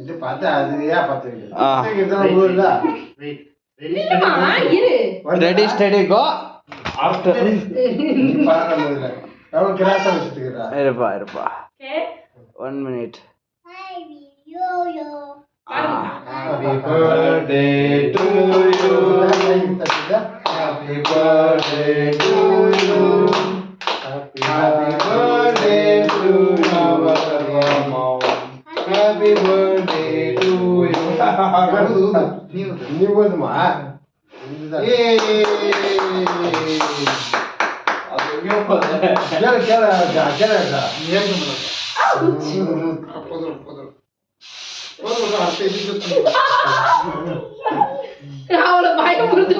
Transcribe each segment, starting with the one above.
இது பார்த்தா அது ஏன் பார்த்து இதெல்லாம் ஊர்ல ரெடி ஸ்டடி கோ ஆஃப்டர் பாருங்க முதல்ல அவன் கிராஸா வச்சிட்டுக்கறா இருப்பா okay 1 minute Happy birthday to you. Happy birthday to you. Happy birthday to our mom. Happy birthday to you. ನೀವು ಓದಮ್ಮ ಏ ಅದು ಕೇಳ ಏನು ಮಾಡೋದು அவளை பயமுறுத்தி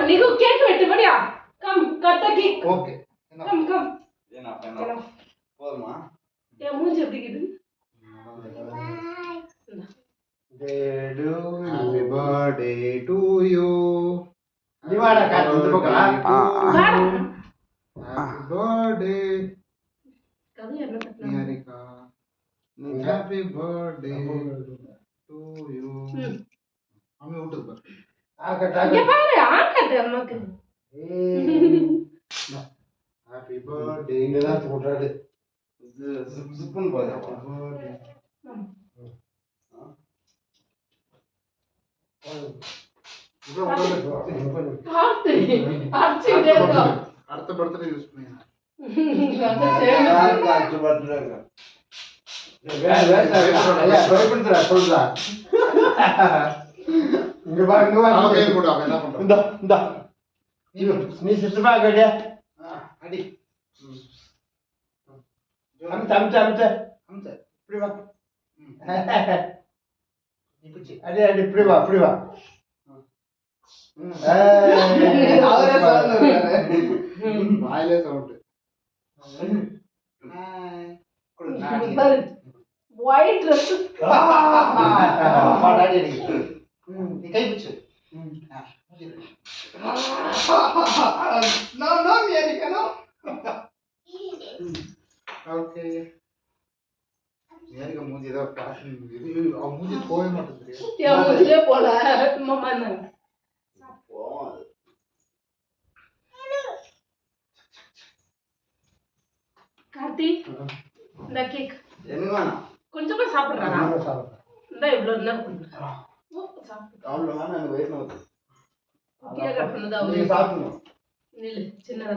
நீங்க கேக் வெட்டு முடியா கம் கட்டக்கி ஓகே கம் கம் போதுமா ஏன் மூஞ்சி எப்படி இருக்குது Happy birthday to you. Niwala ka dito ka? Happy birthday. Niharika. Happy birthday to you. Ami utad ba? இங்க பாரு ஆக்கட்ட அம்மாக்கு Happy birthday. இங்க தான் போடுறாரு. ஜிப்புன்னு போதா அடுத்த படத்துல யூஸ் பண்ணி நீ சிஸ்டமா கடியா அடி அம்ச இப்படி வா அடி இப்படி வா அவரே வாயிலே சவுண்ட் ஒயிட் ட்ரெஸ் நீ கை பிடிச்சு ஓகே நேரிக மூஞ்சி ஏதோ ஃபேஷன் இது மூஞ்சி போவே மாட்டேங்குது மூஞ்சிலே போல மாமா கார்த்தி இந்த கேக் என்ன வேணாம் கொஞ்சமா சாப்பிடுறாரா இந்த இவ்வளவு இருந்தா சாப்பிடு அவ்வளோ வேணாம் எனக்கு வயிறு நோக்கு கேக் கட் பண்ணது அவரு சாப்பிடணும் நில்லு சின்னதா